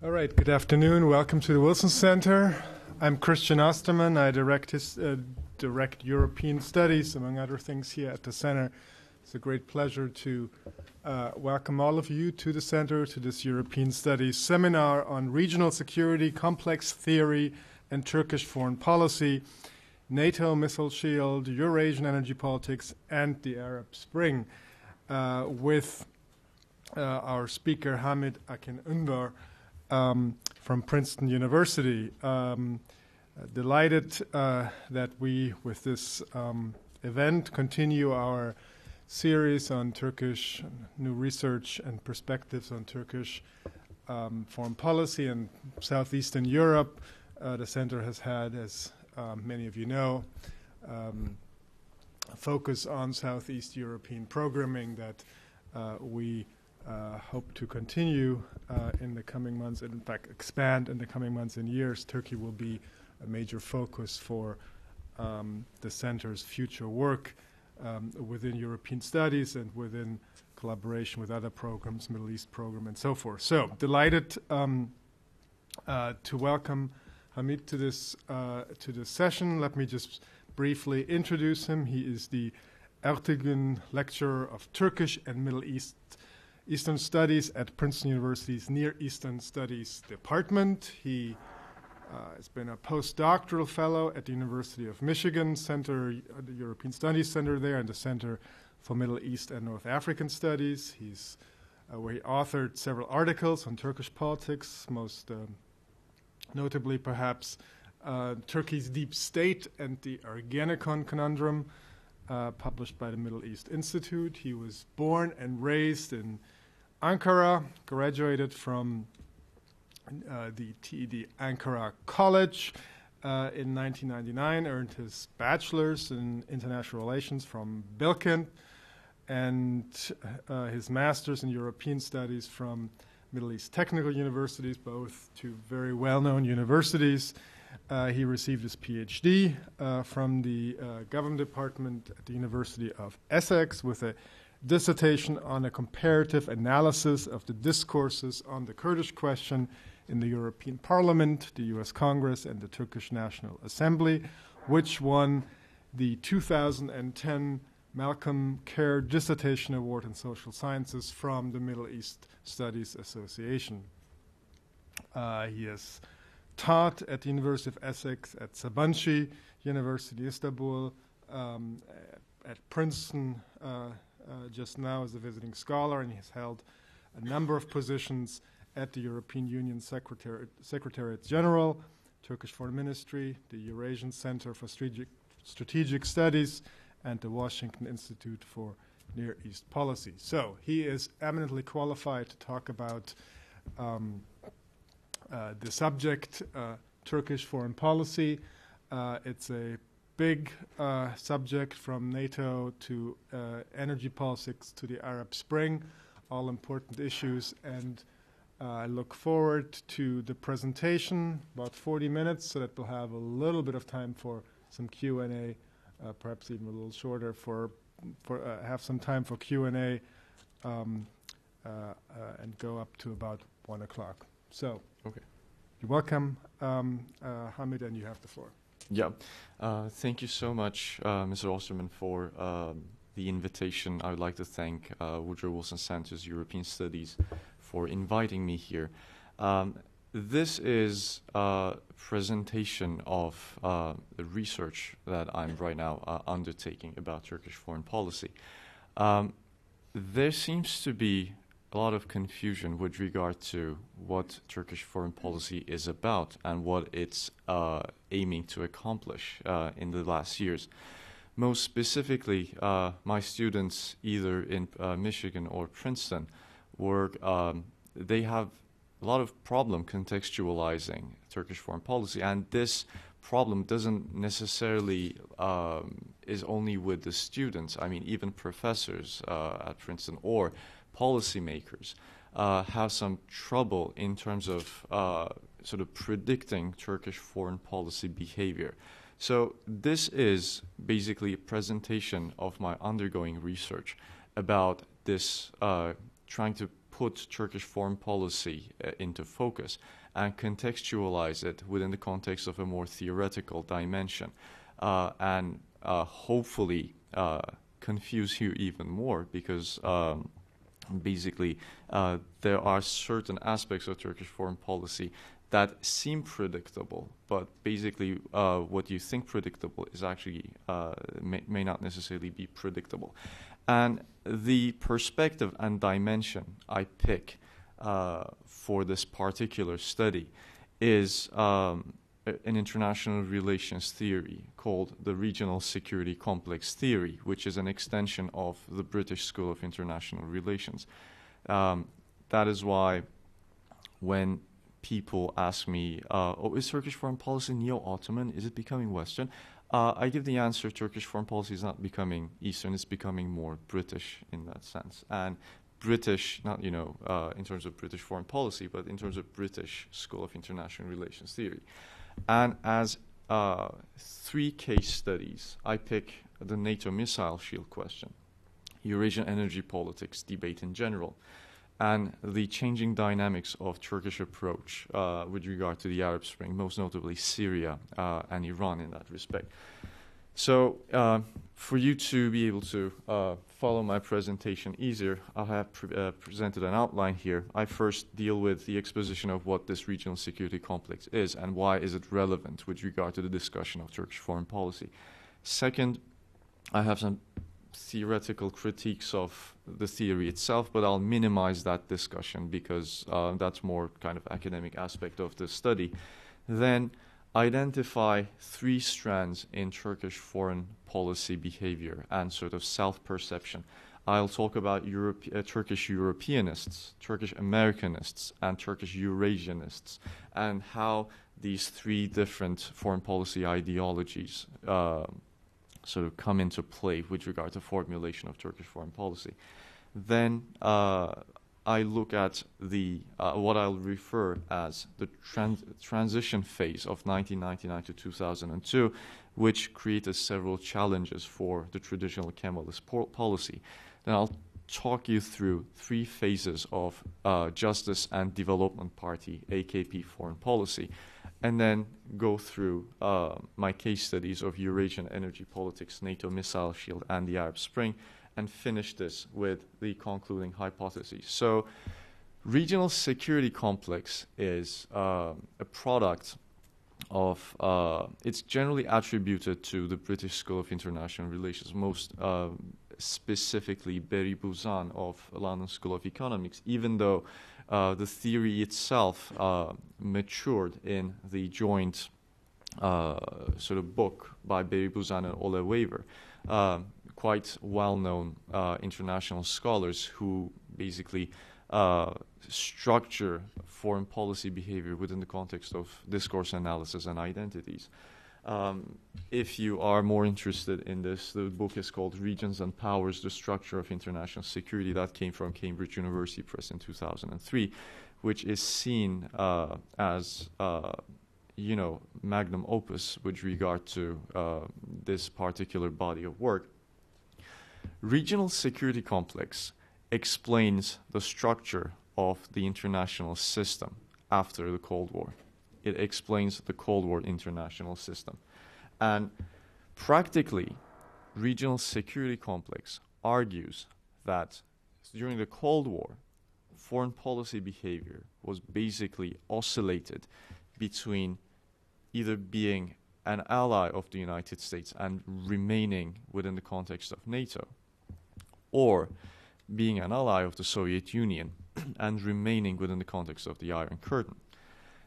All right, good afternoon. Welcome to the Wilson Center. I'm Christian Osterman. I direct European studies, among other things, here at the center. It's a great pleasure to welcome all of you to the center, to this European Studies seminar on regional security, complex theory, and Turkish foreign policy, NATO missile shield, Eurasian energy politics, and the Arab Spring, with our speaker, Hamid Akin Unver, from Princeton University. Delighted that we, with this event, continue our series on Turkish new research and perspectives on Turkish foreign policy and Southeastern Europe. The center has had, as many of you know, a focus on Southeast European programming that we hope to continue in the coming months, and in fact expand in the coming months and years. Turkey will be a major focus for the center's future work within European studies and within collaboration with other programs, Middle East program, and so forth. So delighted to welcome Hamid to this session. Let me just briefly introduce him. He is the Ertegun Lecturer of Turkish and Middle Eastern Studies at Princeton University's Near Eastern Studies Department. He has been a postdoctoral fellow at the University of Michigan Center, the European Studies Center there, and the Center for Middle East and North African Studies. He's where he authored several articles on Turkish politics, most notably perhaps Turkey's Deep State and the Ergenekon Conundrum, published by the Middle East Institute. He was born and raised in Ankara, graduated from the TED Ankara College in 1999, earned his bachelor's in international relations from Bilkent, and his master's in European studies from Middle East Technical Universities, both two very well-known universities. He received his PhD from the Government Department at the University of Essex with a dissertation on a comparative analysis of the discourses on the Kurdish question in the European Parliament, the US Congress, and the Turkish National Assembly, which won the 2010 Malcolm Kerr Dissertation Award in Social Sciences from the Middle East Studies Association. He has taught at the University of Essex, at Sabancı University, Istanbul, at Princeton just now as a visiting scholar, and he has held a number of positions at the European Union Secretariat General, Turkish Foreign Ministry, the Eurasian Center for Strategic Studies, and the Washington Institute for Near East Policy. So he is eminently qualified to talk about the subject, Turkish foreign policy. It's a big subject, from NATO to energy politics to the Arab Spring, all important issues, and I look forward to the presentation, about 40 minutes, so that we'll have a little bit of time for some Q&A, perhaps even a little shorter, have some time for Q&A, and go up to about 1 o'clock. So, okay. You're welcome, Hamid, and you have the floor. Yeah. Thank you so much, Mr. Osterman, for the invitation. I would like to thank Woodrow Wilson Center's European Studies for inviting me here. This is a presentation of the research that I'm right now undertaking about Turkish foreign policy. There seems to be a lot of confusion with regard to what Turkish foreign policy is about and what it's aiming to accomplish in the last years. Most specifically, my students, either in Michigan or Princeton, they have a lot of problem contextualizing Turkish foreign policy, and this problem doesn't necessarily is only with the students. I mean, even professors at Princeton or policymakers have some trouble in terms of sort of predicting Turkish foreign policy behavior. So this is basically a presentation of my undergoing research about this, trying to put Turkish foreign policy into focus and contextualize it within the context of a more theoretical dimension, and hopefully confuse you even more, because basically there are certain aspects of Turkish foreign policy that seem predictable, but basically what you think predictable is actually may not necessarily be predictable. And the perspective and dimension I pick for this particular study is an international relations theory called the regional security complex theory, which is an extension of the British School of International Relations. That is why when people ask me, oh, is Turkish foreign policy neo-Ottoman? Is it becoming Western? I give the answer, Turkish foreign policy is not becoming Eastern, it's becoming more British in that sense. And British, not, in terms of British foreign policy, but in terms of British School of International Relations theory. And as 3 case studies, I pick the NATO missile shield question, Eurasian energy politics debate in general, and the changing dynamics of Turkish approach with regard to the Arab Spring, most notably Syria and Iran in that respect. So for you to be able to follow my presentation easier, I have presented an outline here. I first deal with the exposition of what this regional security complex is and why is it relevant with regard to the discussion of Turkish foreign policy. Second, I have some theoretical critiques of the theory itself, but I'll minimize that discussion because that's more kind of academic aspect of the study. Then identify 3 strands in Turkish foreign policy behavior and sort of self-perception. I'll talk about Turkish Europeanists, Turkish Americanists, and Turkish Eurasianists, and how these 3 different foreign policy ideologies sort of come into play with regard to formulation of Turkish foreign policy. Then I look at the what I'll refer as the transition phase of 1999 to 2002, which created several challenges for the traditional Kemalist policy. Then I'll talk you through 3 phases of Justice and Development Party, AKP foreign policy, and then go through my case studies of Eurasian energy politics, NATO missile shield, and the Arab Spring, and finish this with the concluding hypotheses. So regional security complex is a product of, it's generally attributed to the British School of International Relations, most specifically Barry Buzan of London School of Economics, even though the theory itself matured in the joint sort of book by Barry Buzan and Ole Weaver, quite well-known international scholars who basically structure foreign policy behavior within the context of discourse analysis and identities. If you are more interested in this, the book is called Regions and Powers, The Structure of International Security. That came from Cambridge University Press in 2003, which is seen as, magnum opus with regard to this particular body of work. Regional security complex explains the structure of the international system after the Cold War. It explains the Cold War international system. And practically, regional security complex argues that during the Cold War, foreign policy behavior was basically oscillated between either being an ally of the United States and remaining within the context of NATO, or being an ally of the Soviet Union and remaining within the context of the Iron Curtain.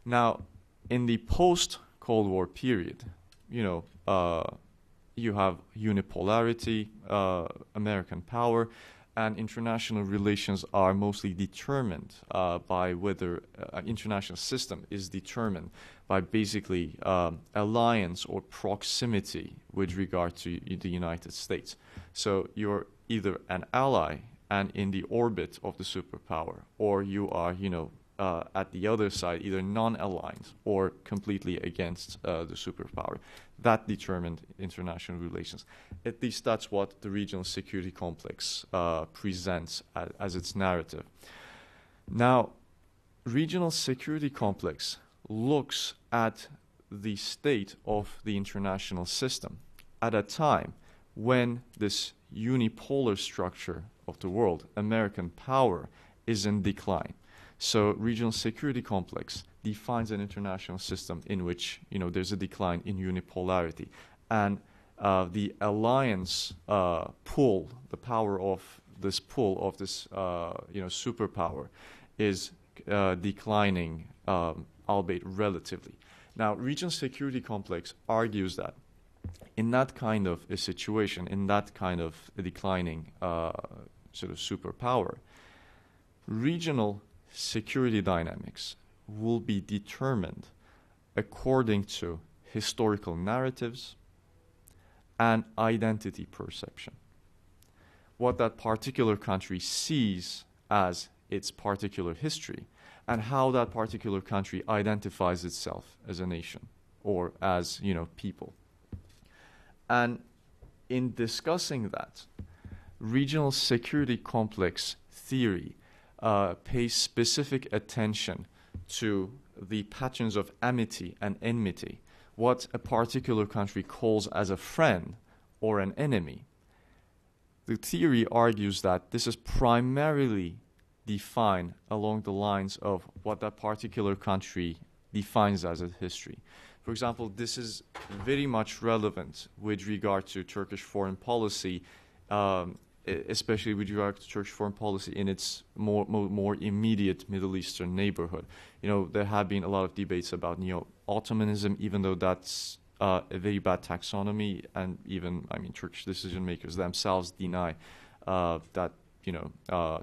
Now, in the post-Cold War period, you have unipolarity, American power, and international relations are mostly determined by whether international system is determined by basically alliance or proximity with regard to the United States. So you're either an ally and in the orbit of the superpower, or you are, at the other side, either non-aligned or completely against the superpower. That determined international relations. At least that's what the regional security complex presents as its narrative. Now, regional security complex looks at the state of the international system at a time when this unipolar structure of the world, American power, is in decline. So regional security complex defines an international system in which there's a decline in unipolarity, and the alliance pull, the power of this pull of this superpower, is declining, albeit relatively. Now, regional security complex argues that in that kind of a situation, in that kind of a declining sort of superpower, regional security dynamics will be determined according to historical narratives and identity perception. What that particular country sees as its particular history, and how that particular country identifies itself as a nation or as people. And in discussing that, regional security complex theory pays specific attention to the patterns of amity and enmity, what a particular country calls as a friend or an enemy. The theory argues that this is primarily defined along the lines of what that particular country defines as a history. For example, this is very much relevant with regard to Turkish foreign policy, especially with regard to Turkish foreign policy in its more immediate Middle Eastern neighborhood. There have been a lot of debates about neo-Ottomanism, even though that's a very bad taxonomy, and even, Turkish decision makers themselves deny that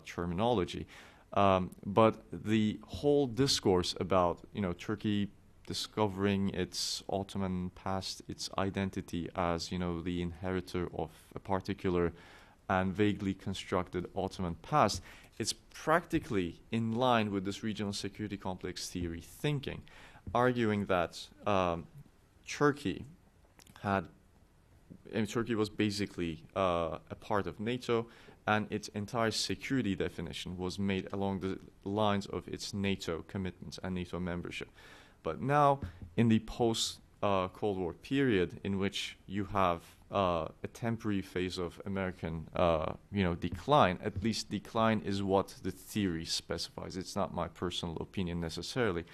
terminology. But the whole discourse about Turkey discovering its Ottoman past, its identity as the inheritor of a particular and vaguely constructed Ottoman past, it's practically in line with this regional security complex theory thinking, arguing that Turkey was basically a part of NATO, and its entire security definition was made along the lines of its NATO commitments and NATO membership. But now, in the post-Cold War period, in which you have a temporary phase of American, decline, at least decline is what the theory specifies. It's not my personal opinion necessarily.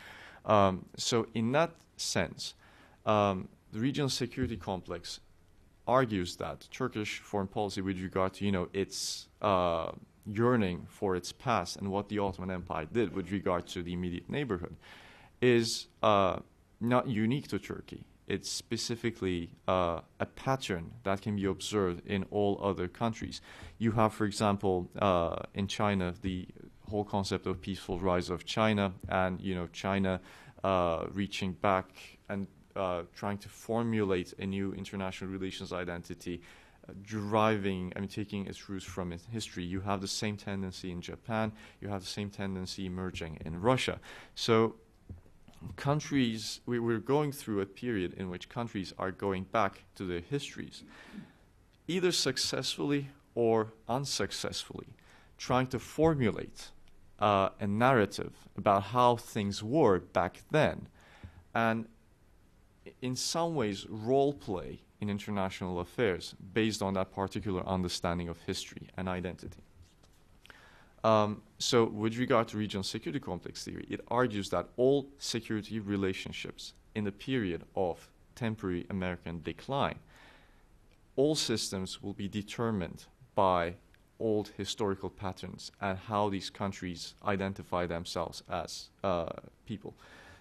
So in that sense, the regional security complex argues that Turkish foreign policy with regard to its yearning for its past and what the Ottoman Empire did with regard to the immediate neighborhood is not unique to Turkey. It's specifically a pattern that can be observed in all other countries. You have, for example, in China, the whole concept of peaceful rise of China, and China reaching back and trying to formulate a new international relations identity, taking its roots from its history. You have the same tendency in Japan. You have the same tendency emerging in Russia. So countries, we're going through a period in which countries are going back to their histories, either successfully or unsuccessfully, trying to formulate a narrative about how things were back then, and in some ways role play in international affairs based on that particular understanding of history and identity. So with regard to regional security complex theory, it argues that all security relationships in the period of temporary American decline, all systems will be determined by old historical patterns and how these countries identify themselves as people.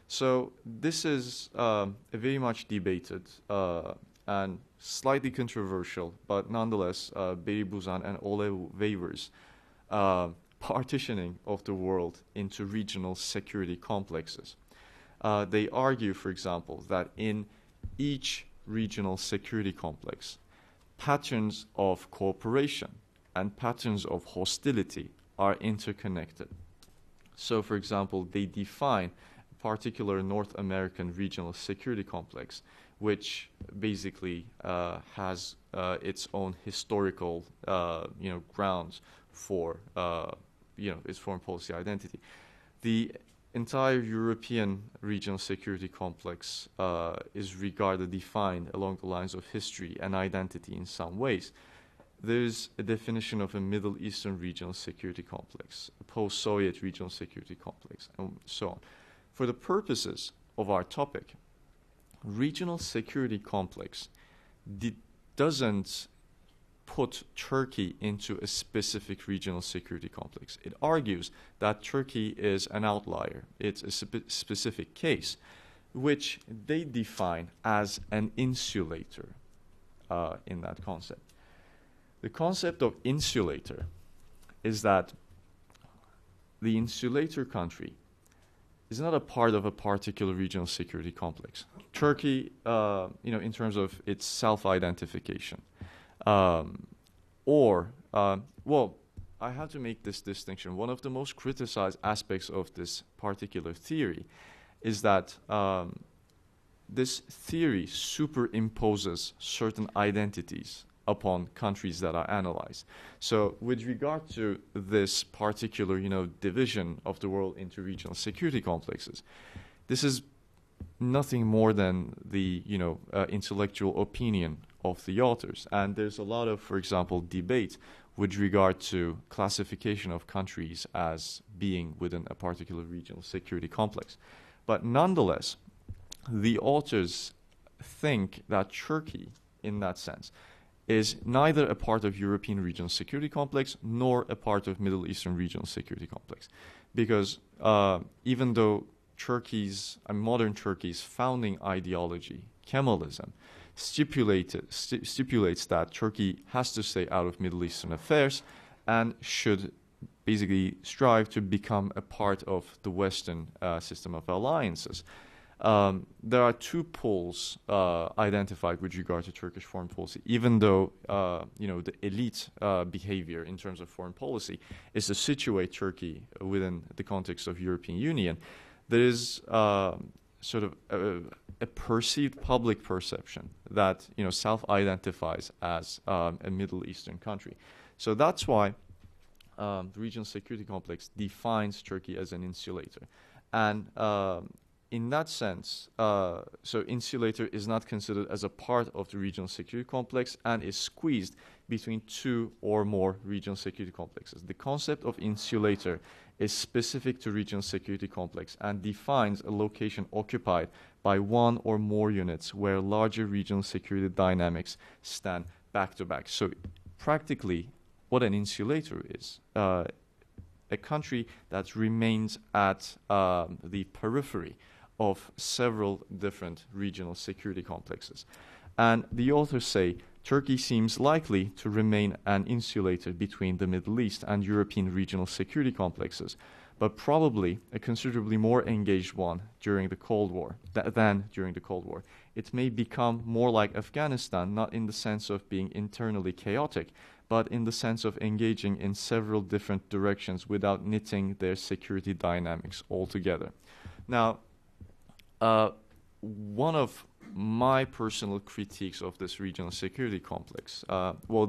So this is a very much debated and slightly controversial, but nonetheless, Beri Buzan and Ole Wever's partitioning of the world into regional security complexes. They argue, for example, that in each regional security complex, patterns of cooperation and patterns of hostility are interconnected. So, for example, they define a particular North American regional security complex, which basically has its own historical, grounds for its foreign policy identity. The entire European regional security complex is defined along the lines of history and identity in some ways. There's a definition of a Middle Eastern regional security complex, a post-Soviet regional security complex, and so on. For the purposes of our topic, regional security complex doesn't put Turkey into a specific regional security complex. It argues that Turkey is an outlier. It's a specific case, which they define as an insulator in that concept. The concept of insulator is that the insulator country is not a part of a particular regional security complex. Turkey, in terms of its self-identification, I have to make this distinction. One of the most criticized aspects of this particular theory is that this theory superimposes certain identities upon countries that are analyzed. So with regard to this particular, division of the world into regional security complexes, this is nothing more than the, intellectual opinion of the authors. And there's a lot of, for example, debate with regard to classification of countries as being within a particular regional security complex. But nonetheless, the authors think that Turkey, in that sense, is neither a part of European regional security complex nor a part of Middle Eastern regional security complex. Because even though modern Turkey's founding ideology, Kemalism, stipulates that Turkey has to stay out of Middle Eastern affairs and should basically strive to become a part of the Western system of alliances. There are two poles identified with regard to Turkish foreign policy, even though the elite behavior in terms of foreign policy is to situate Turkey within the context of European Union. There is sort of a perceived public perception that self-identifies as a Middle Eastern country. So that's why the regional security complex defines Turkey as an insulator, and in that sense, so insulator is not considered as a part of the regional security complex and is squeezed between two or more regional security complexes. The concept of insulator is specific to regional security complex and defines a location occupied by one or more units where larger regional security dynamics stand back to back. So practically, what an insulator is, a country that remains at the periphery of several different regional security complexes. And the authors say Turkey seems likely to remain an insulator between the Middle East and European regional security complexes, but probably a considerably more engaged one during the Cold War than during the Cold War. It may become more like Afghanistan, not in the sense of being internally chaotic, but in the sense of engaging in several different directions without knitting their security dynamics all together. Now, one of my personal critiques of this regional security complex,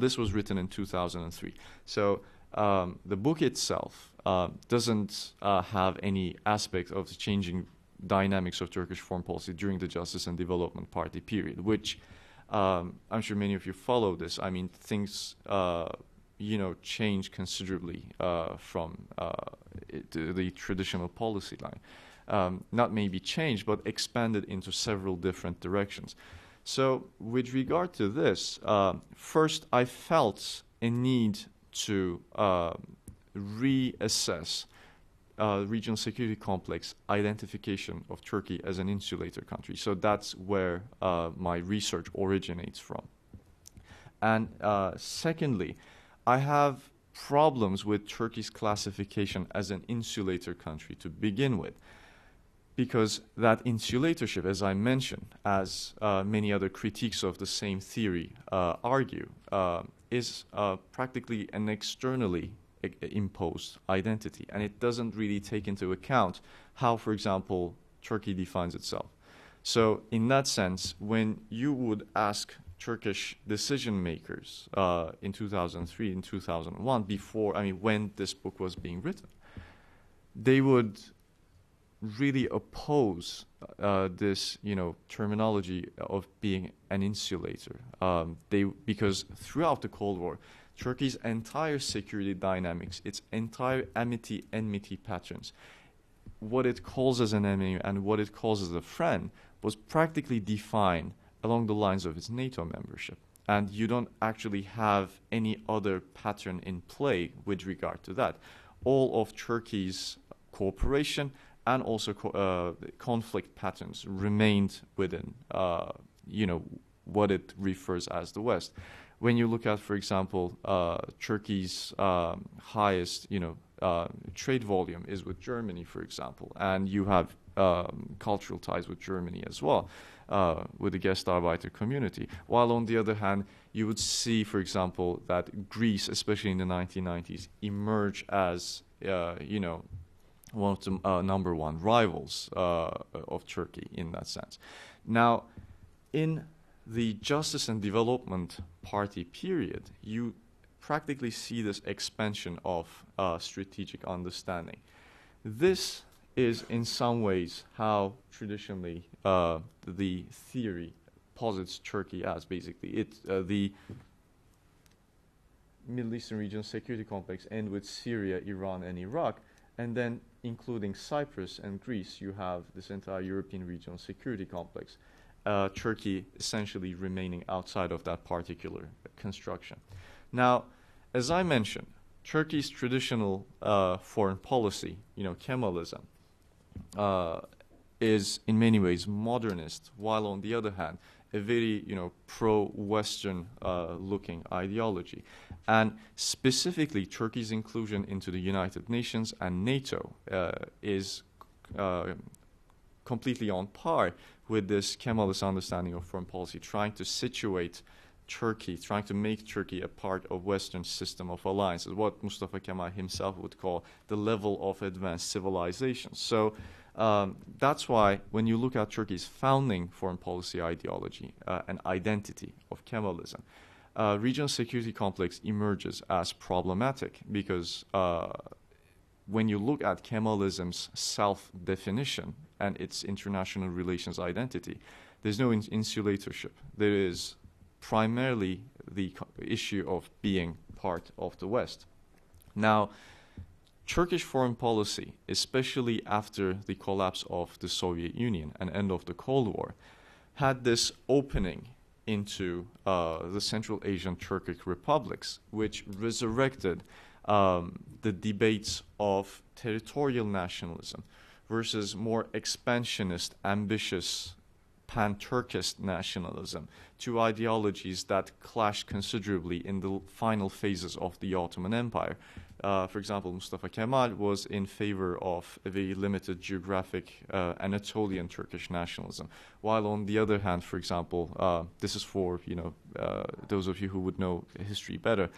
this was written in 2003. So the book itself doesn't have any aspect of the changing dynamics of Turkish foreign policy during the Justice and Development Party period, which I'm sure many of you follow this. I mean, things change considerably from the traditional policy line. Not maybe changed, but expanded into several different directions. So with regard to this, first I felt a need to reassess regional security complex identification of Turkey as an insulator country. So that's where my research originates from. And secondly, I have problems with Turkey's classification as an insulator country to begin with, because that insulatorship, as I mentioned, as many other critiques of the same theory argue, is practically an externally imposed identity, and it doesn't really take into account how, for example, Turkey defines itself. So in that sense, when you would ask Turkish decision makers in 2003 and 2001, when this book was being written, they would really oppose this, terminology of being an insulator. Because throughout the Cold War, Turkey's entire security dynamics, its entire enmity patterns, what it calls as an enemy and what it calls as a friend, was practically defined along the lines of its NATO membership. And you don't actually have any other pattern in play with regard to that. All of Turkey's cooperation and also conflict patterns remained within, what it refers as the West. When you look at, for example, Turkey's highest, trade volume is with Germany, for example, and you have cultural ties with Germany as well, with the Gastarbeiter community. While on the other hand, you would see, for example, that Greece, especially in the 1990s, emerge as, one of the number one rivals of Turkey in that sense. Now, in the Justice and Development Party period, you practically see this expansion of strategic understanding. This is in some ways how traditionally the theory posits Turkey as, basically. The Middle Eastern regional security complex end with Syria, Iran, and Iraq, and then including Cyprus and Greece, you have this entire European regional security complex. Turkey essentially remaining outside of that particular construction. Now, as I mentioned, Turkey's traditional foreign policy, Kemalism, is in many ways modernist, while on the other hand, a very pro-Western looking ideology. And specifically, Turkey's inclusion into the United Nations and NATO is completely on par with this Kemalist understanding of foreign policy, trying to situate Turkey, trying to make Turkey a part of Western system of alliances, what Mustafa Kemal himself would call the level of advanced civilization. So that's why when you look at Turkey's founding foreign policy ideology and identity of Kemalism, regional security complex emerges as problematic because when you look at Kemalism's self-definition and its international relations identity, there's no insulatorship. There is primarily the issue of being part of the West. Now, Turkish foreign policy, especially after the collapse of the Soviet Union and end of the Cold War, had this opening into the Central Asian Turkic republics, which resurrected the debates of territorial nationalism versus more expansionist, ambitious pan-Turkist nationalism, two ideologies that clashed considerably in the final phases of the Ottoman Empire. For example, Mustafa Kemal was in favor of a very limited geographic Anatolian Turkish nationalism, while on the other hand, for example, this is for those of you who would know history better,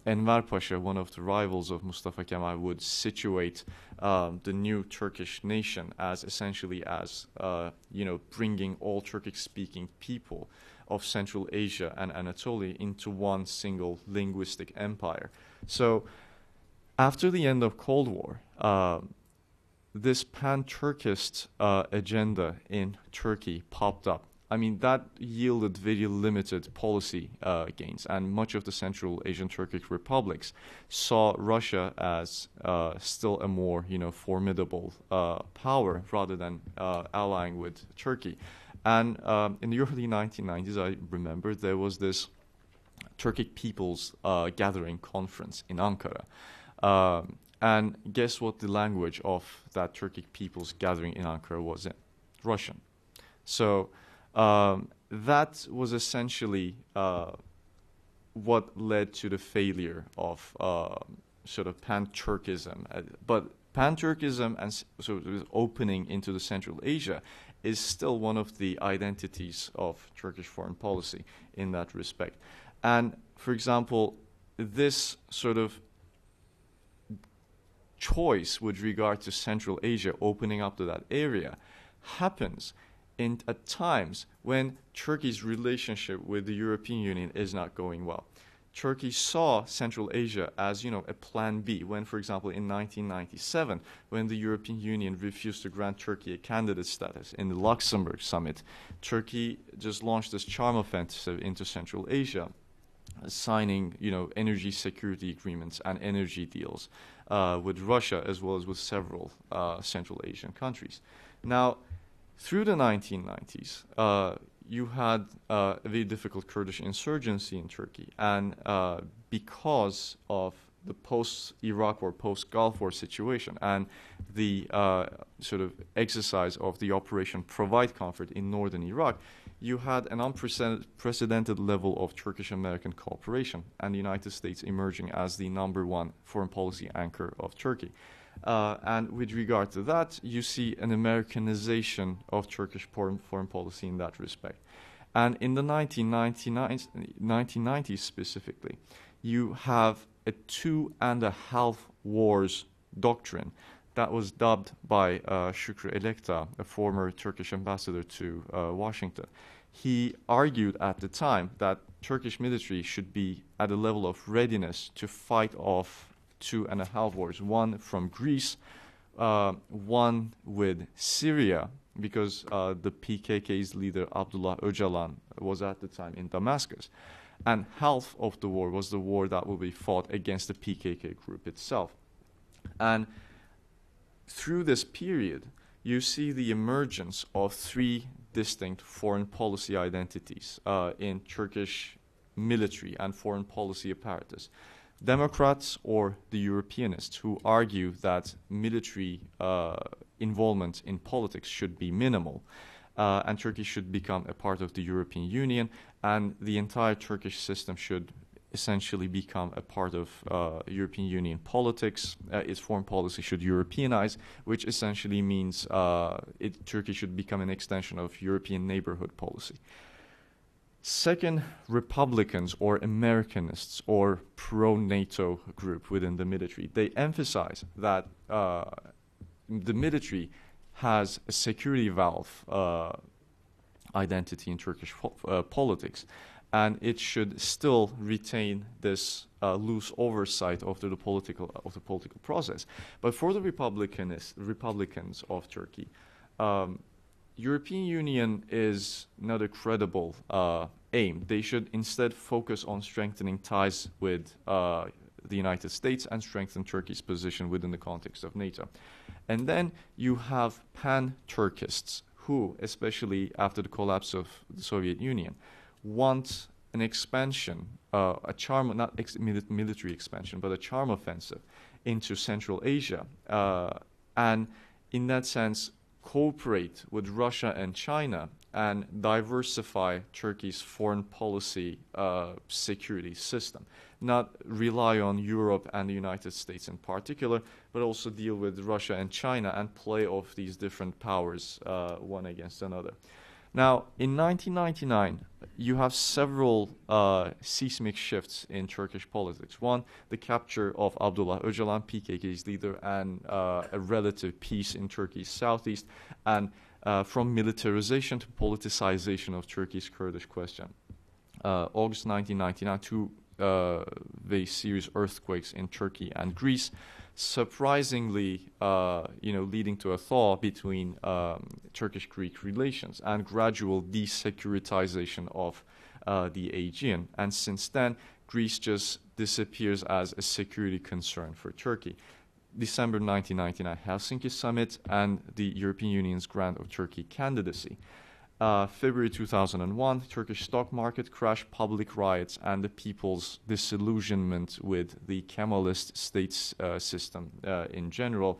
Enver Pasha, one of the rivals of Mustafa Kemal, would situate the new Turkish nation as essentially as bringing all Turkic-speaking people of Central Asia and Anatolia into one single linguistic empire. So, after the end of Cold War, this pan-Turkist agenda in Turkey popped up. I mean, that yielded very limited policy gains, and much of the Central Asian Turkic republics saw Russia as still a more, formidable power rather than allying with Turkey. And in the early 1990s, I remember there was this Turkic People's Gathering Conference in Ankara. And guess what the language of that Turkic People's Gathering in Ankara was in? Russian. So that was essentially what led to the failure of sort of pan-Turkism. But pan-Turkism and sort of opening into the Central Asia is still one of the identities of Turkish foreign policy in that respect. And, for example, this sort of choice with regard to Central Asia, opening up to that area, happens at times when Turkey's relationship with the European Union is not going well. Turkey saw Central Asia as, a plan B when, for example, in 1997, when the European Union refused to grant Turkey a candidate status in the Luxembourg summit, Turkey just launched this charm offensive into Central Asia, signing, energy security agreements and energy deals with Russia as well as with several Central Asian countries. Now, through the 1990s, you had a very difficult Kurdish insurgency in Turkey, and because of the post-Iraq or post-Gulf War situation and the sort of exercise of the Operation Provide Comfort in northern Iraq, you had an unprecedented level of Turkish-American cooperation, and the United States emerging as the #1 foreign policy anchor of Turkey. And with regard to that, you see an Americanization of Turkish foreign policy in that respect. And in the 1990s specifically, you have a 2.5 wars doctrine that was dubbed by Şükrü Elekta, a former Turkish ambassador to Washington. He argued at the time that Turkish military should be at a level of readiness to fight off 2.5 wars, one from Greece, one with Syria, because the PKK's leader Abdullah Öcalan was at the time in Damascus, and half of the war was the war that will be fought against the PKK group itself. And through this period, you see the emergence of 3 distinct foreign policy identities in Turkish military and foreign policy apparatus. Democrats or the Europeanists, who argue that military involvement in politics should be minimal, and Turkey should become a part of the European Union, and the entire Turkish system should essentially become a part of European Union politics. Its foreign policy should Europeanize, which essentially means Turkey should become an extension of European neighborhood policy. Second, Republicans or Americanists or pro-NATO group within the military, they emphasize that the military has a security valve identity in Turkish politics, and it should still retain this loose oversight of the political process. But for the Republicans of Turkey, European Union is not a credible aim. They should instead focus on strengthening ties with the United States and strengthen Turkey's position within the context of NATO. And then you have pan-Turkists who, especially after the collapse of the Soviet Union, want an expansion, military expansion, but a charm offensive into Central Asia, and in that sense cooperate with Russia and China and diversify Turkey's foreign policy security system. Not rely on Europe and the United States in particular, but also deal with Russia and China and play off these different powers one against another. Now, in 1999, you have several seismic shifts in Turkish politics. One, the capture of Abdullah Öcalan, PKK's leader, and a relative peace in Turkey's southeast, and from militarization to politicization of Turkey's Kurdish question. August 1999, 2 very serious earthquakes in Turkey and Greece, surprisingly, leading to a thaw between Turkish-Greek relations and gradual desecuritization of the Aegean. And since then, Greece just disappears as a security concern for Turkey. December 1999 Helsinki summit and the European Union's grant of Turkey candidacy. February 2001, Turkish stock market crash, public riots, and the people's disillusionment with the Kemalist state system in general.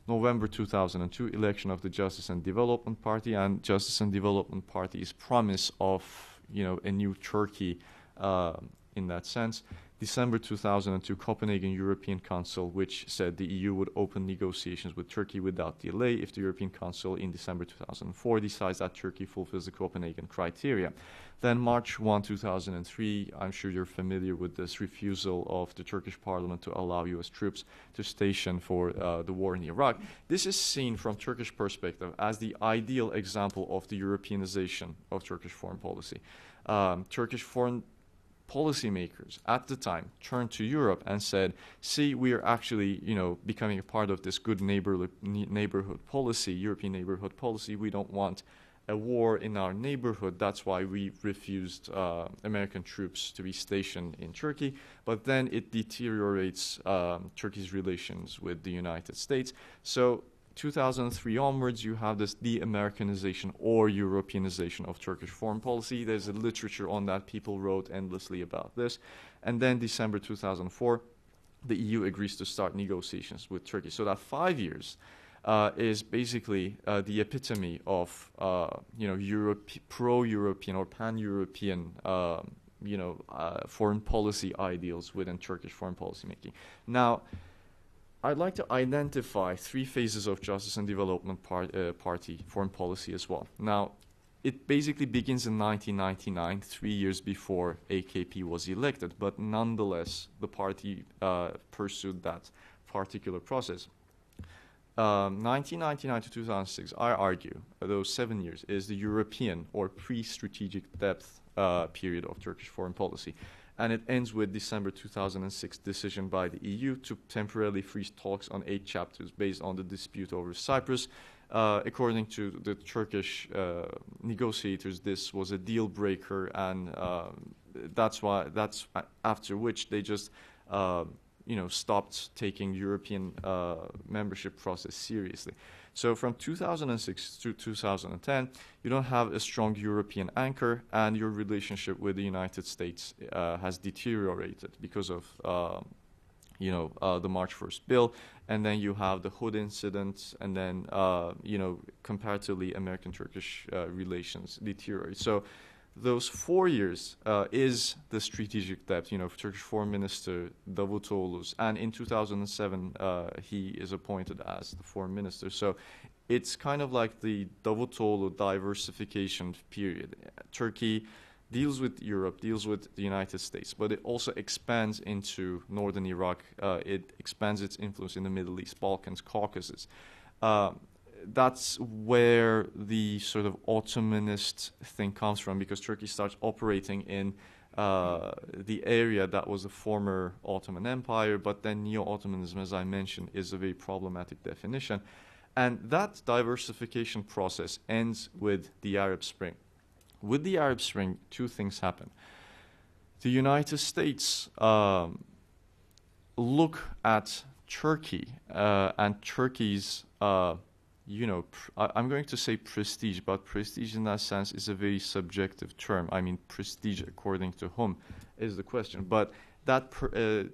November 2002, election of the Justice and Development Party, and Justice and Development Party's promise of, a new Turkey in that sense. December 2002 Copenhagen European Council, which said the EU would open negotiations with Turkey without delay if the European Council in December 2004 decides that Turkey fulfills the Copenhagen criteria. Then March 1, 2003, I'm sure you're familiar with this refusal of the Turkish parliament to allow US troops to station for the war in Iraq. This is seen from Turkish perspective as the ideal example of the Europeanization of Turkish foreign policy. Turkish foreign policymakers at the time turned to Europe and said, see, we are actually, becoming a part of this good neighborhood policy, European neighborhood policy. We don't want a war in our neighborhood. That's why we refused American troops to be stationed in Turkey. But then it deteriorates Turkey's relations with the United States. So 2003 onwards, you have this de-Americanization or Europeanization of Turkish foreign policy. There's a literature on that. People wrote endlessly about this. And then December 2004, the EU agrees to start negotiations with Turkey. So that 5 years is basically the epitome of, pro-European or pan-European, foreign policy ideals within Turkish foreign policy making. Now, I'd like to identify 3 phases of Justice and Development Party foreign policy as well. Now, it basically begins in 1999, 3 years before AKP was elected, but nonetheless, the party pursued that particular process. 1999 to 2006, I argue, those 7 years, is the European or pre-strategic depth period of Turkish foreign policy. And it ends with December 2006 decision by the EU to temporarily freeze talks on 8 chapters based on the dispute over Cyprus. According to the Turkish negotiators, this was a deal breaker, and that's after which they just stopped taking European membership process seriously. So from 2006 to 2010, you don't have a strong European anchor, and your relationship with the United States has deteriorated because of the March 1st bill, and then you have the Hood incident, and then comparatively American-Turkish relations deteriorate. So those 4 years is the strategic depth, Turkish Foreign Minister Davutoğlu's, and in 2007 he is appointed as the foreign minister. So it's kind of like the Davutoğlu diversification period. Turkey deals with Europe, deals with the United States, but it also expands into northern Iraq. It expands its influence in the Middle East, Balkans, Caucasus. That's where the sort of Ottomanist thing comes from, because Turkey starts operating in the area that was a former Ottoman Empire, but then neo-Ottomanism, as I mentioned, is a very problematic definition. And that diversification process ends with the Arab Spring. With the Arab Spring, 2 things happen. The United States look at Turkey and Turkey's I'm going to say prestige, but prestige in that sense is a very subjective term. I mean, prestige according to whom is the question. But that the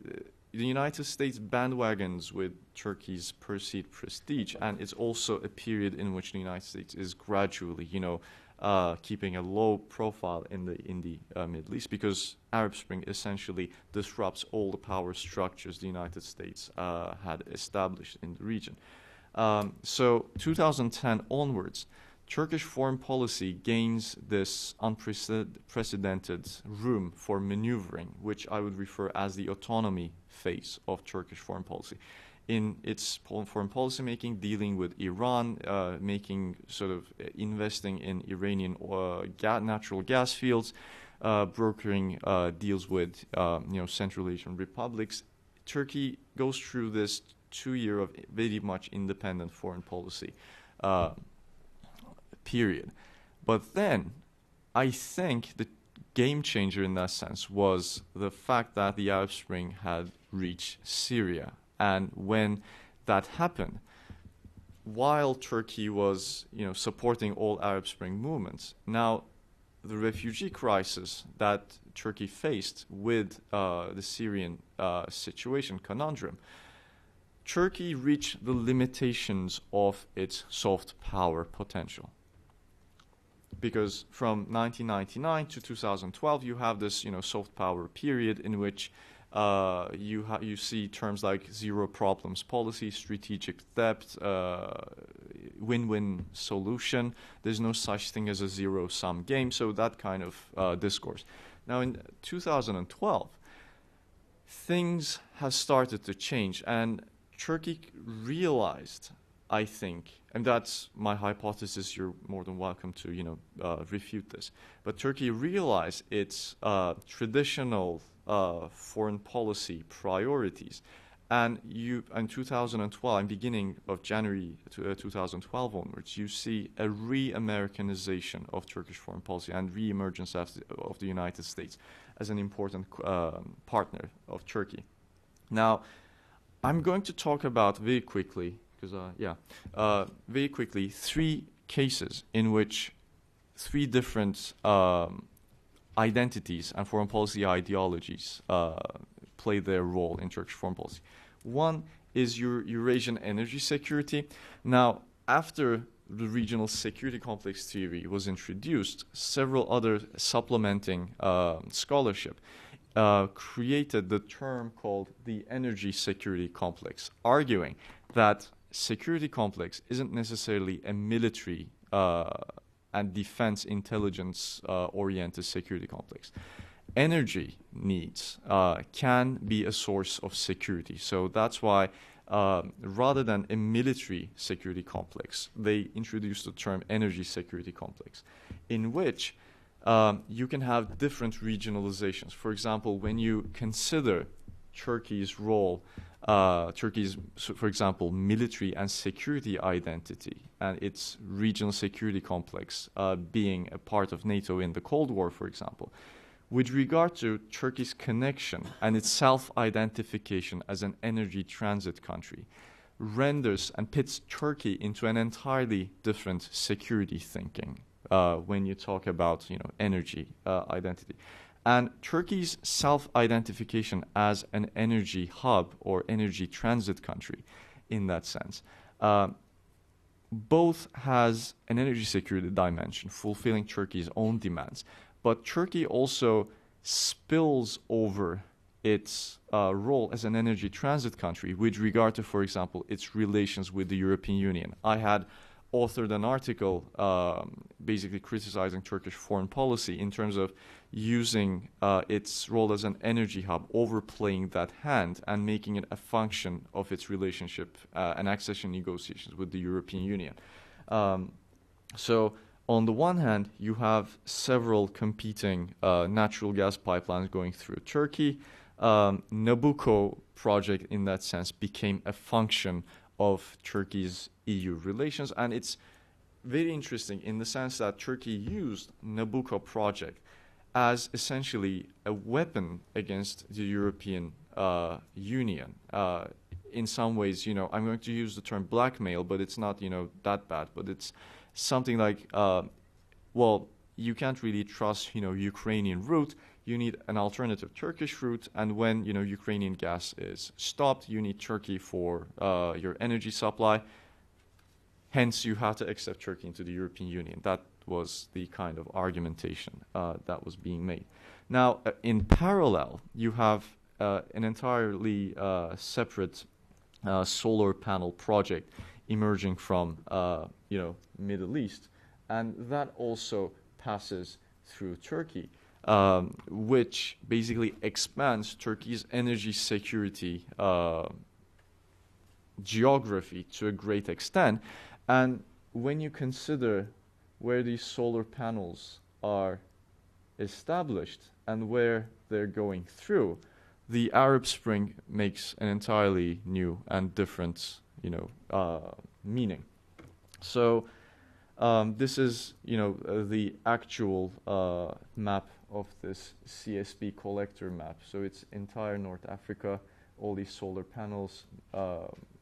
United States bandwagons with Turkey's perceived prestige, and it's also a period in which the United States is gradually, keeping a low profile in the Middle East, because Arab Spring essentially disrupts all the power structures the United States had established in the region. So 2010 onwards, Turkish foreign policy gains this unprecedented room for maneuvering, which I would refer as the autonomy phase of Turkish foreign policy. In its foreign policy making, dealing with Iran, investing in Iranian natural gas fields, brokering deals with Central Asian republics. Turkey goes through this 2 years of very much independent foreign policy period. But then I think the game changer in that sense was the fact that the Arab Spring had reached Syria. And when that happened, while Turkey was supporting all Arab Spring movements, now the refugee crisis that Turkey faced with the Syrian situation, conundrum, Turkey reached the limitations of its soft power potential. Because from 1999 to 2012, you have this soft power period in which You see terms like zero problems policy, strategic depth, win-win solution. There's no such thing as a zero-sum game, so that kind of discourse. Now, in 2012, things have started to change, and Turkey realized, I think, and that's my hypothesis, you're more than welcome to, refute this, but Turkey realized its traditional foreign policy priorities. And in 2012, and beginning of January 2012 onwards, you see a re-Americanization of Turkish foreign policy and re-emergence of the United States as an important partner of Turkey. Now, I'm going to talk about very quickly, very quickly, 3 cases in which 3 different identities and foreign policy ideologies play their role in Turkish foreign policy. One is Eurasian energy security. Now, after the regional security complex theory was introduced, several other supplementing scholarship created the term called the energy security complex, arguing that security complex isn't necessarily a military and defense intelligence oriented security complex. Energy needs can be a source of security. So that's why rather than a military security complex, they introduced the term energy security complex, in which you can have different regionalizations. For example, when you consider Turkey's role, for example, military and security identity and its regional security complex being a part of NATO in the Cold War, for example, with regard to Turkey's connection and its self-identification as an energy transit country, renders and pits Turkey into an entirely different security thinking when you talk about energy identity. And Turkey's self-identification as an energy hub or energy transit country, in that sense, both has an energy security dimension, fulfilling Turkey's own demands, but Turkey also spills over its role as an energy transit country with regard to, for example, its relations with the European Union. I had authored an article basically criticizing Turkish foreign policy in terms of using its role as an energy hub, overplaying that hand and making it a function of its relationship and accession negotiations with the European Union. So on the one hand, you have several competing natural gas pipelines going through Turkey. Nabucco project, in that sense, became a function of Turkey's EU relations, and it's very interesting in the sense that Turkey used Nabucco project as essentially a weapon against the European Union. In some ways, I'm going to use the term blackmail, but it's not, that bad, but it's something like, you can't really trust, Ukrainian route. You need an alternative Turkish route, and when, Ukrainian gas is stopped, you need Turkey for your energy supply. Hence, you have to accept Turkey into the European Union. That was the kind of argumentation that was being made. Now, in parallel, you have an entirely separate solar panel project emerging from, Middle East, and that also passes through Turkey, which basically expands Turkey's energy security geography to a great extent. And when you consider where these solar panels are established and where they're going through, the Arab Spring makes an entirely new and different, meaning. So this is, the actual map of this CSP collector map. So it's entire North Africa, all these solar panels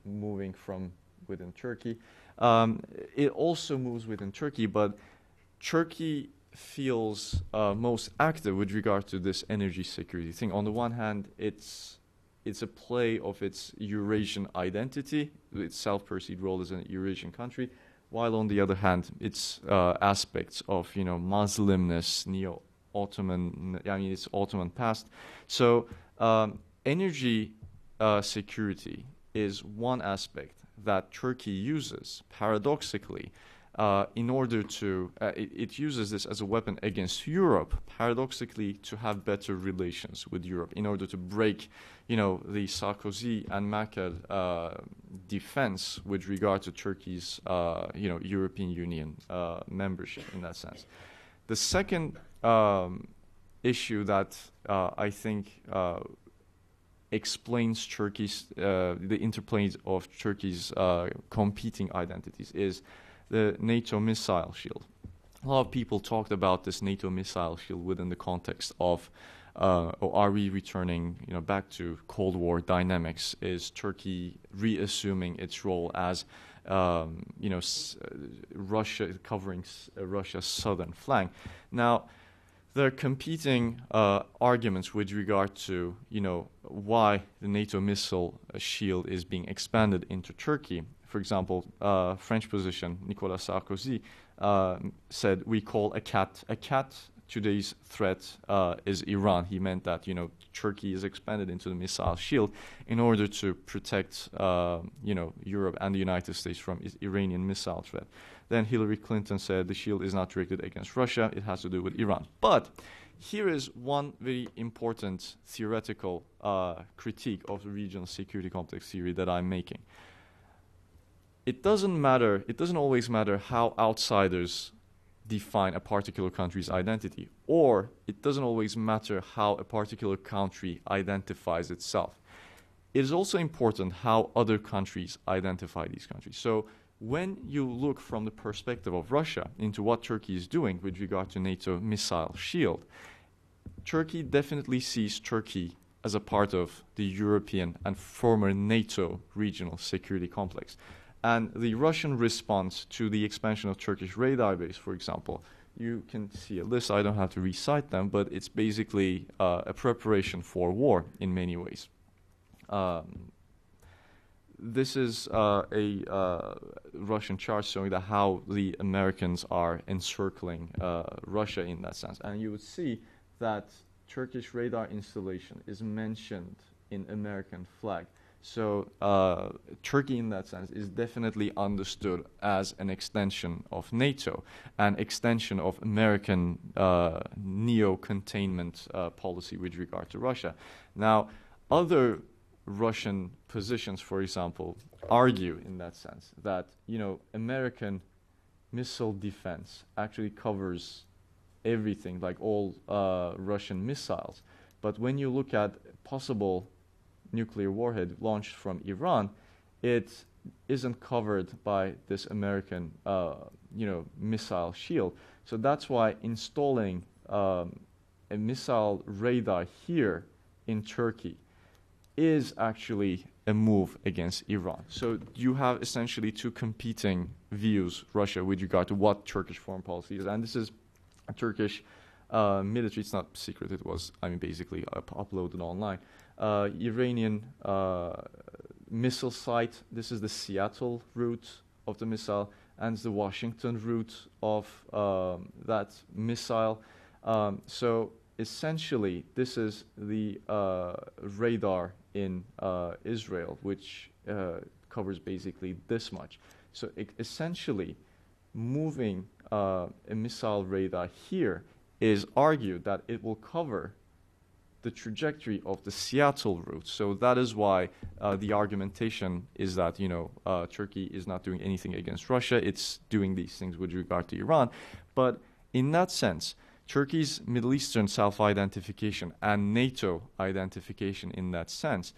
moving from within Turkey. It also moves within Turkey, but Turkey feels most active with regard to this energy security thing. On the one hand, it's a play of its Eurasian identity, its self-perceived role as an Eurasian country, while on the other hand, its aspects of Muslimness, neo-Ottoman, its Ottoman past. So energy security is one aspect that Turkey uses, paradoxically, in order to, it uses this as a weapon against Europe, paradoxically, to have better relations with Europe, in order to break, the Sarkozy and Merkel defense with regard to Turkey's, European Union membership in that sense. The second issue that I think explains Turkey's, the interplay of Turkey's competing identities is the NATO missile shield. A lot of people talked about this NATO missile shield within the context of, are we returning, back to Cold War dynamics? Is Turkey reassuming its role as, Russia covering Russia's southern flank? Now, there are competing arguments with regard to, why the NATO missile shield is being expanded into Turkey. For example, French position, Nicolas Sarkozy, said we call a cat. Today's threat is Iran. He meant that, Turkey is expanded into the missile shield in order to protect, Europe and the United States from Iranian missile threat. Then Hillary Clinton said the shield is not directed against Russia. It has to do with Iran. But here is one very important theoretical critique of the regional security complex theory that I'm making. It doesn't always matter how outsiders define a particular country's identity, or it doesn't always matter how a particular country identifies itself. It is also important how other countries identify these countries. So when you look from the perspective of Russia into what Turkey is doing with regard to NATO missile shield, Turkey definitely sees Turkey as a part of the European and former NATO regional security complex. And the Russian response to the expansion of Turkish radar base, for example, you can see a list. I don't have to recite them, but it's basically a preparation for war in many ways. This is a Russian chart showing that how the Americans are encircling Russia in that sense. And you would see that Turkish radar installation is mentioned in American flag. So Turkey in that sense is definitely understood as an extension of NATO, an extension of American neo-containment policy with regard to Russia. Now, other Russian positions, for example, argue in that sense that, American missile defense actually covers everything, like all Russian missiles. But when you look at possible nuclear warhead launched from Iran, it isn't covered by this American, missile shield. So that's why installing a missile radar here in Turkey is actually a move against Iran. So you have essentially two competing views, Russia, with regard to what Turkish foreign policy is. And this is a Turkish military, it's not secret, it was, basically uploaded online. Iranian missile site, this is the Seattle route of the missile, and the Washington route of that missile. So essentially, this is the radar in Israel, which covers basically this much. So essentially, moving a missile radar here is argued that it will cover the trajectory of the Seattle route. So that is why the argumentation is that, Turkey is not doing anything against Russia. It's doing these things with regard to Iran. But in that sense, Turkey's Middle Eastern self-identification and NATO identification in that sense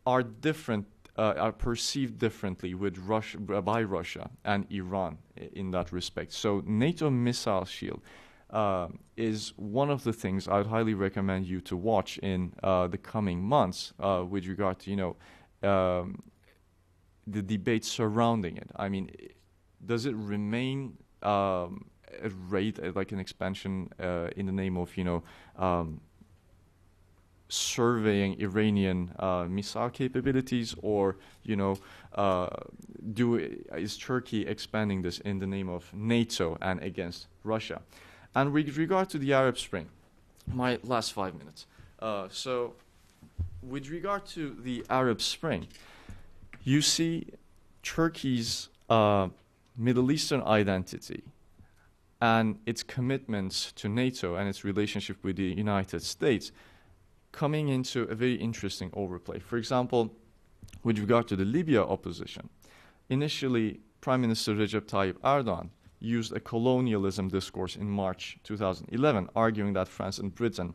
are different, are perceived differently with Russia, by Russia and Iran in that respect. So NATO missile shield is one of the things I would highly recommend you to watch in the coming months with regard to, the debate surrounding it. Does it remain a rate, like an expansion in the name of, surveying Iranian missile capabilities, or, is Turkey expanding this in the name of NATO and against Russia? And with regard to the Arab Spring, my last 5 minutes. So with regard to the Arab Spring, you see Turkey's Middle Eastern identity and its commitments to NATO and its relationship with the United States coming into a very interesting overplay. For example, with regard to the Libya opposition, initially Prime Minister Recep Tayyip Erdogan used a colonialism discourse in March 2011, arguing that France and Britain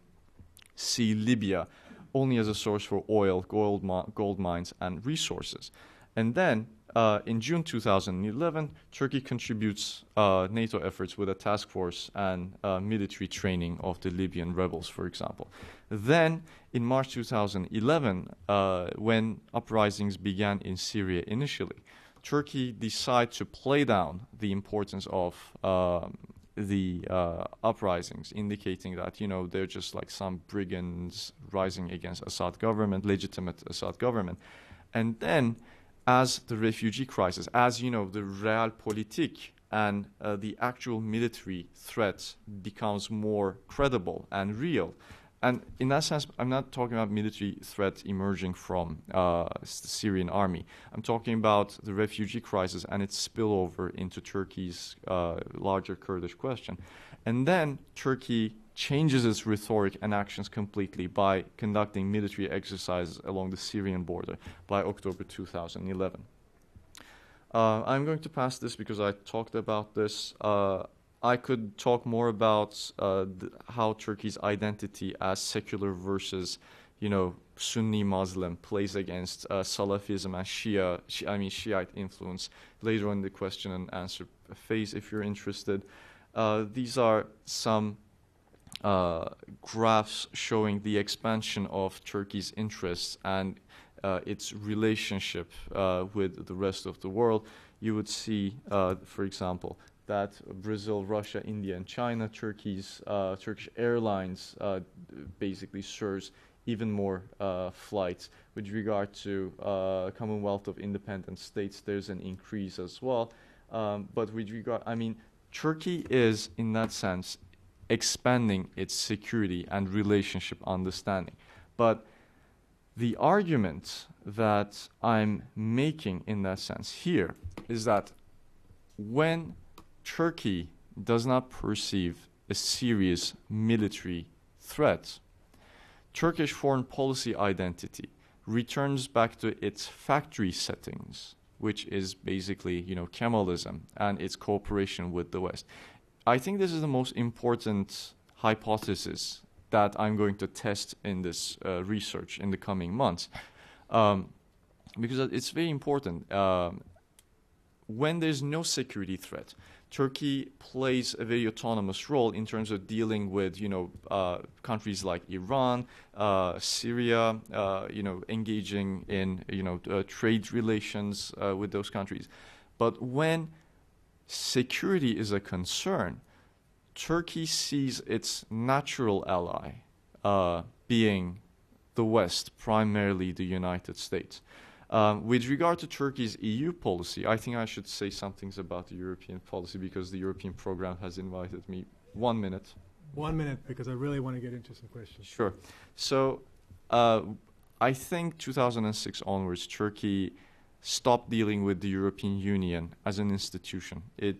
see Libya only as a source for oil, gold mines, and resources. And then, in June 2011, Turkey contributes NATO efforts with a task force and military training of the Libyan rebels, for example. Then, in March 2011, when uprisings began in Syria initially, Turkey decided to play down the importance of the uprisings, indicating that, you know, they're just like some brigands rising against Assad government, legitimate Assad government. And then, as the refugee crisis, as, you know, the realpolitik and the actual military threat becomes more credible and real. And in that sense, I'm not talking about military threat emerging from the Syrian army. I'm talking about the refugee crisis and its spillover into Turkey's larger Kurdish question. And then Turkey changes its rhetoric and actions completely by conducting military exercises along the Syrian border by October 2011. I'm going to pass this because I talked about this. I could talk more about how Turkey's identity as secular versus, you know, Sunni Muslim plays against Salafism and Shiite influence later on in the question and answer phase if you're interested. These are some graphs showing the expansion of Turkey's interests and its relationship with the rest of the world. You would see, for example, that Brazil, Russia, India, and China, Turkish Airlines basically serves even more flights. With regard to Commonwealth of Independent States, there's an increase as well. But with regard, I mean, Turkey is, in that sense, expanding its security and relationship understanding. But the argument that I'm making in that sense here is that when Turkey does not perceive a serious military threat, Turkish foreign policy identity returns back to its factory settings, which is basically, you know, Kemalism and its cooperation with the West. I think this is the most important hypothesis that I'm going to test in this research in the coming months, because it's very important. When there's no security threat, Turkey plays a very autonomous role in terms of dealing with, you know, countries like Iran, Syria, you know, engaging in, you know, trade relations with those countries. But when security is a concern, Turkey sees its natural ally being the West, primarily the United States. With regard to Turkey's EU policy, I think I should say some things about the European policy because the European program has invited me. 1 minute. 1 minute, because I really want to get into some questions. Sure. So I think 2006 onwards, Turkey stopped dealing with the European Union as an institution. It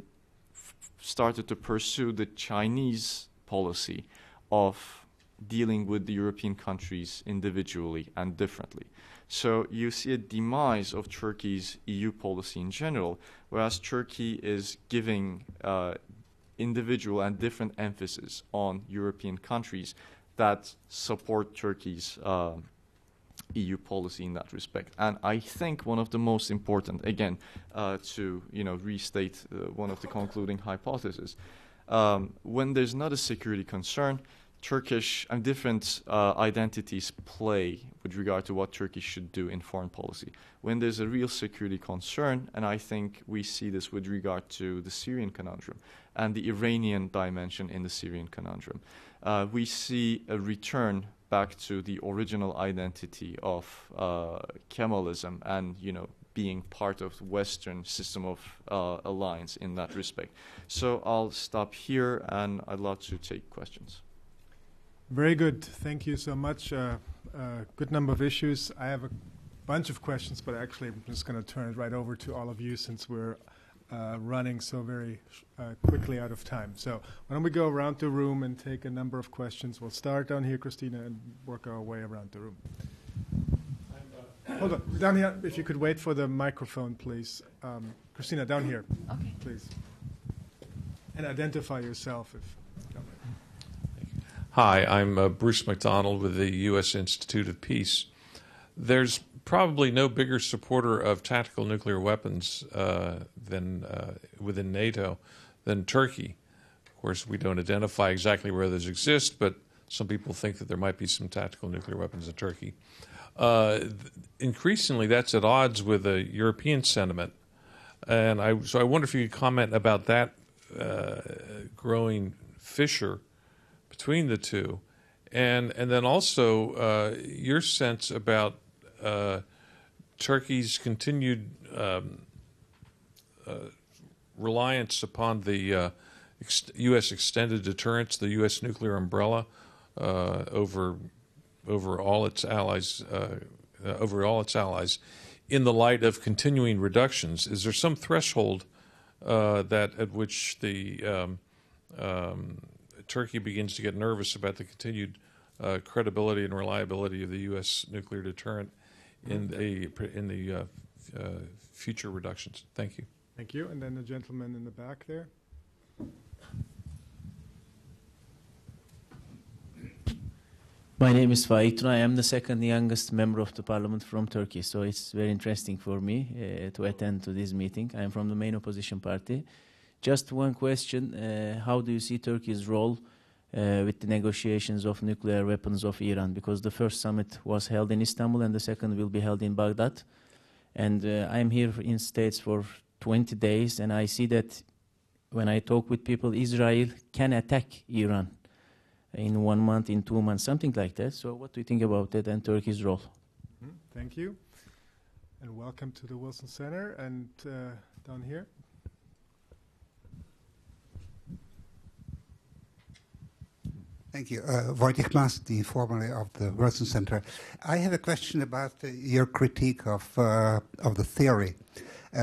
started to pursue the Chinese policy of dealing with the European countries individually and differently. So you see a demise of Turkey's EU policy in general, whereas Turkey is giving individual and different emphasis on European countries that support Turkey's EU policy in that respect. And I think one of the most important, again, to, you know, restate one of the concluding hypotheses, when there's not a security concern, Turkish and different identities play with regard to what Turkey should do in foreign policy. When there's a real security concern, and I think we see this with regard to the Syrian conundrum and the Iranian dimension in the Syrian conundrum, we see a return back to the original identity of Kemalism and, you know, being part of the Western system of alliance in that respect. So I'll stop here, and I'd love to take questions. Very good. Thank you so much. a good number of issues. I have a bunch of questions, but actually I'm just going to turn it right over to all of you since we're running so very quickly out of time. So why don't we go around the room and take a number of questions. We'll start down here, Christina, and work our way around the room. Hold on. Down here, if you could wait for the microphone, please. Christina, down here, Okay. please. And identify yourself. Hi, I'm Bruce McDonald with the U.S. Institute of Peace. There's probably no bigger supporter of tactical nuclear weapons than within NATO than Turkey. Of course, we don't identify exactly where those exist, but some people think that there might be some tactical nuclear weapons in Turkey. Increasingly, that's at odds with a European sentiment. And so I wonder if you could comment about that growing fissure between the two. And then also your sense about Turkey's continued reliance upon the U.S. extended deterrence, the U.S. nuclear umbrella over all its allies, in the light of continuing reductions. Is there some threshold that at which the Turkey begins to get nervous about the continued credibility and reliability of the U.S. nuclear deterrent in the future reductions? Thank you. Thank you. And then the gentleman in the back there. My name is Faik. I am the second youngest member of the parliament from Turkey, so it's very interesting for me to attend to this meeting. I am from the main opposition party. Just one question, how do you see Turkey's role with the negotiations of nuclear weapons of Iran? Because the first summit was held in Istanbul and the second will be held in Baghdad. And I'm here in States for 20 days, and I see that when I talk with people, Israel can attack Iran in 1 month, in 2 months, something like that. So what do you think about that and Turkey's role? Thank you. And welcome to the Wilson Center. And down here. Thank you. Wojciech Masty, formerly of the Wilson Center. I have a question about your critique of the theory,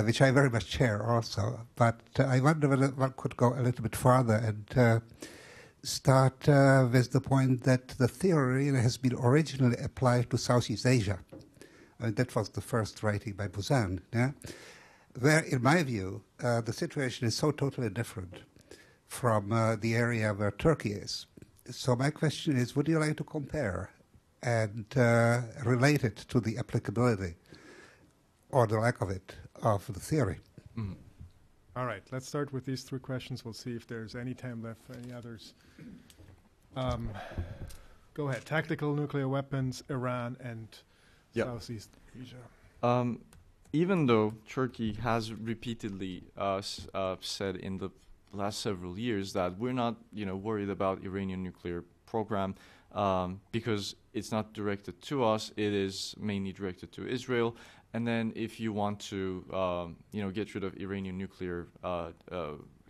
which I very much share also. But I wonder whether one could go a little bit further and start with the point that the theory has been originally applied to Southeast Asia. That was the first writing by Buzan, yeah? Where, in my view, the situation is so totally different from the area where Turkey is. So my question is, would you like to compare and relate it to the applicability, or the lack of it, of the theory? Mm-hmm. All right, let's start with these three questions. We'll see if there's any time left for any others. Go ahead. Tactical nuclear weapons, Iran, and Southeast Asia. Even though Turkey has repeatedly said in the last several years that we're not, worried about Iranian nuclear program because it's not directed to us, it is mainly directed to Israel. And then if you want to, get rid of Iranian nuclear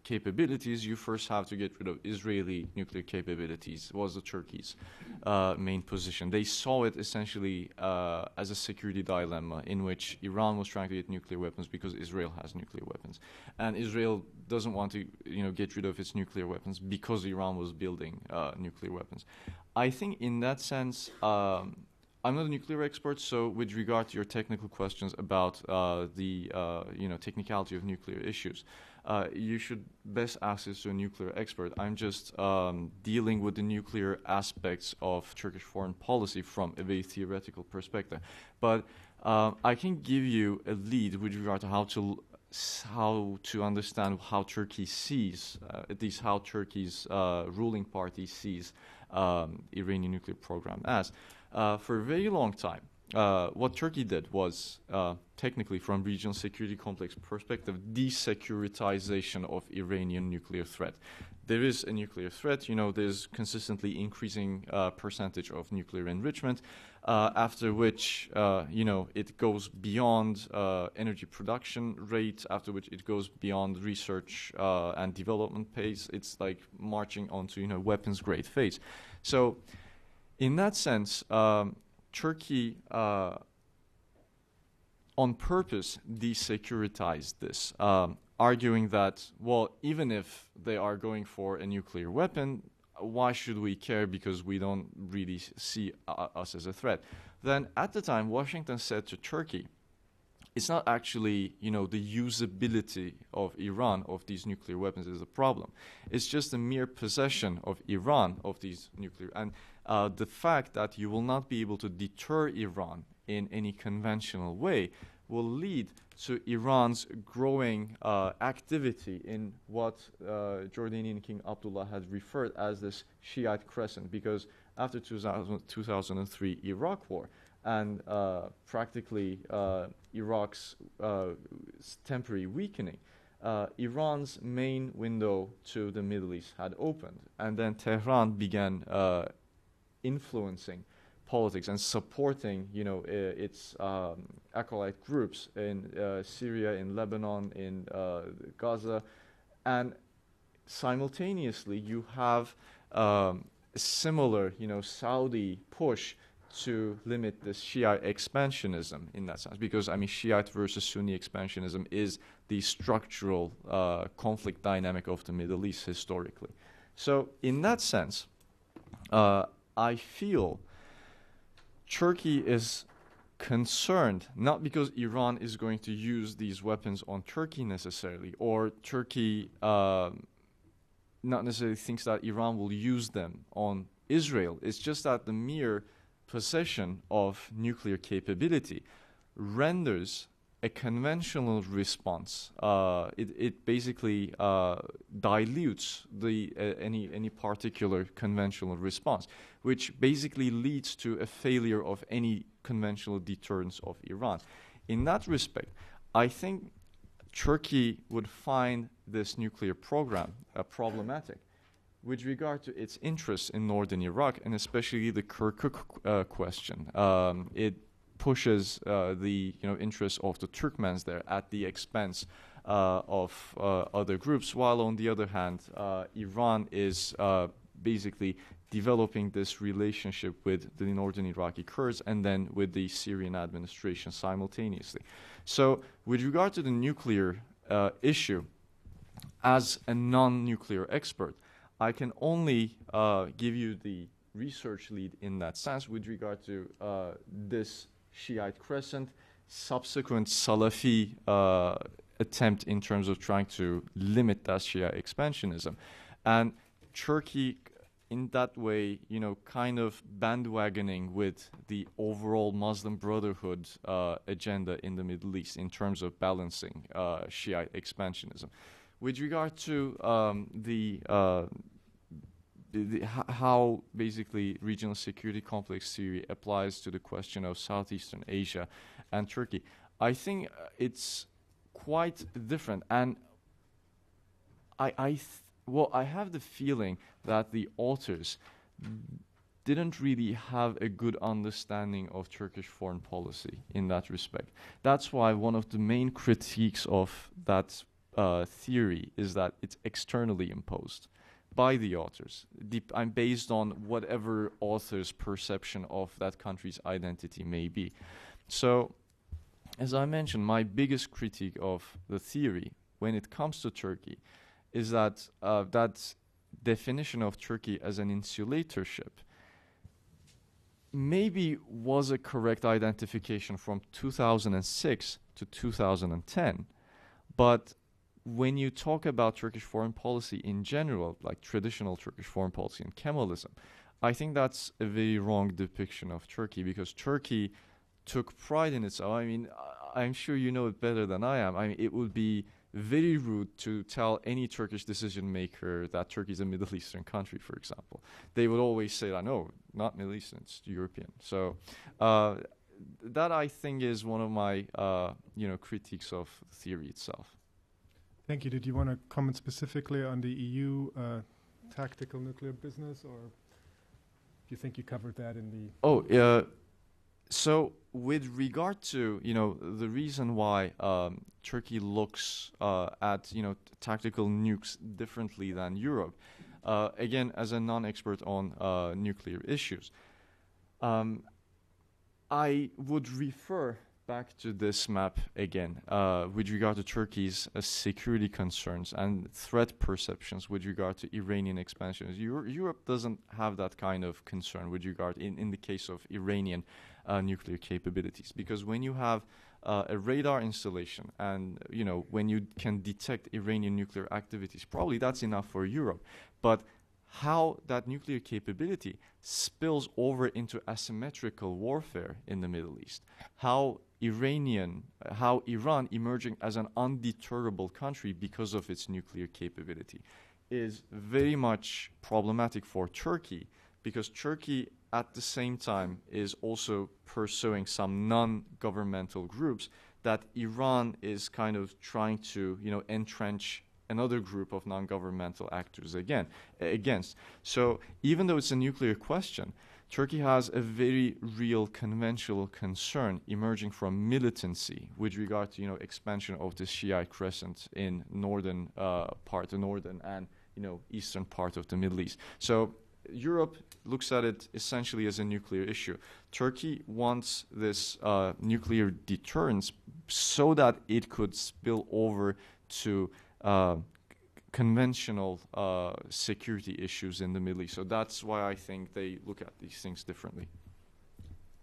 capabilities, you first have to get rid of Israeli nuclear capabilities, was the Turkey's main position. They saw it essentially as a security dilemma in which Iran was trying to get nuclear weapons because Israel has nuclear weapons. And Israel doesn't want to, get rid of its nuclear weapons because Iran was building nuclear weapons. I think in that sense, I'm not a nuclear expert, so with regard to your technical questions about the technicality of nuclear issues, you should best ask this to a nuclear expert. I'm just dealing with the nuclear aspects of Turkish foreign policy from a very theoretical perspective. But I can give you a lead with regard to how to understand how Turkey sees, at least how Turkey's ruling party sees Iranian nuclear program as. For a very long time, what Turkey did was, technically from regional security complex perspective, desecuritization of Iranian nuclear threat. There is a nuclear threat, there's consistently increasing percentage of nuclear enrichment, after which, it goes beyond energy production rate, after which it goes beyond research and development pace. It's like marching onto, weapons grade phase. So in that sense, Turkey on purpose desecuritized this, arguing that, well, even if they are going for a nuclear weapon, why should we care because we don't really see us as a threat? Then at the time, Washington said to Turkey, it's not actually, the usability of Iran of these nuclear weapons is a problem. It's just the mere possession of Iran of these nuclear, and the fact that you will not be able to deter Iran in any conventional way will lead to Iran's growing activity in what Jordanian King Abdullah had referred as this Shiite crescent, because after 2003 Iraq war, and practically Iraq's temporary weakening, Iran's main window to the Middle East had opened, and then Tehran began influencing politics and supporting, its acolyte groups in Syria, in Lebanon, in Gaza, and simultaneously you have a similar, Saudi push to limit this Shiite expansionism in that sense, because Shiite versus Sunni expansionism is the structural conflict dynamic of the Middle East historically. So in that sense, I feel Turkey is concerned not because Iran is going to use these weapons on Turkey necessarily, or Turkey not necessarily thinks that Iran will use them on Israel. It's just that the mere possession of nuclear capability renders a conventional response. It basically dilutes any particular conventional response, which basically leads to a failure of any conventional deterrence of Iran. In that respect, I think Turkey would find this nuclear program problematic with regard to its interests in northern Iraq, and especially the Kirkuk question. It pushes the interests of the Turkmens there at the expense of other groups, while on the other hand, Iran is basically developing this relationship with the northern Iraqi Kurds and then with the Syrian administration simultaneously. So with regard to the nuclear issue, as a non-nuclear expert, I can only give you the research lead in that sense with regard to this Shiite crescent, subsequent Salafi attempt in terms of trying to limit that Shia expansionism. And Turkey, in that way, kind of bandwagoning with the overall Muslim Brotherhood agenda in the Middle East in terms of balancing Shiite expansionism. With regard to how basically regional security complex theory applies to the question of Southeastern Asia and Turkey, I think it's quite different. And I have the feeling that the authors didn't really have a good understanding of Turkish foreign policy in that respect. That's why one of the main critiques of that theory is that it's externally imposed by the authors. I'm based on whatever author's perception of that country's identity may be. So, as I mentioned, my biggest critique of the theory when it comes to Turkey is that that definition of Turkey as an insulatorship maybe was a correct identification from 2006 to 2010, but when you talk about Turkish foreign policy in general, like traditional Turkish foreign policy and Kemalism, I think that's a very wrong depiction of Turkey, because Turkey took pride in its own. I mean, I'm sure you know it better than I am. I mean, it would be very rude to tell any Turkish decision maker that Turkey is a Middle Eastern country, for example. They would always say that, no, not Middle Eastern, it's European. So that, I think, is one of my critiques of the theory itself. Thank you. Did you want to comment specifically on the EU tactical nuclear business, or do you think you covered that in the... So with regard to, the reason why Turkey looks at, tactical nukes differently than Europe, again, as a non-expert on nuclear issues, I would refer back to this map again with regard to Turkey's security concerns and threat perceptions with regard to Iranian expansions. Europe doesn't have that kind of concern with regard in the case of Iranian nuclear capabilities, because when you have a radar installation and when you can detect Iranian nuclear activities, probably that's enough for Europe. But how that nuclear capability spills over into asymmetrical warfare in the Middle East, how Iran emerging as an undeterrable country because of its nuclear capability is very much problematic for Turkey, because Turkey at the same time is also pursuing some non-governmental groups that Iran is kind of trying to entrench another group of non-governmental actors against. So even though it's a nuclear question, Turkey has a very real conventional concern emerging from militancy with regard to expansion of the Shiite crescent in northern and eastern part of the Middle East. So Europe looks at it essentially as a nuclear issue. Turkey wants this nuclear deterrence so that it could spill over to conventional security issues in the Middle East. So that's why I think they look at these things differently.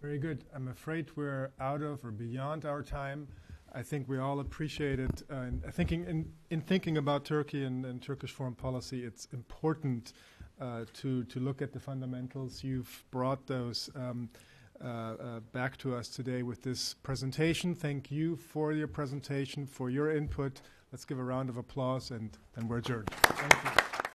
Very good. I'm afraid we're out of or beyond our time. I think we all appreciate it. In thinking about Turkey and Turkish foreign policy, it's important to look at the fundamentals. You've brought those back to us today with this presentation. Thank you for your presentation, for your input. Let's give a round of applause, and we're adjourned. Thank you.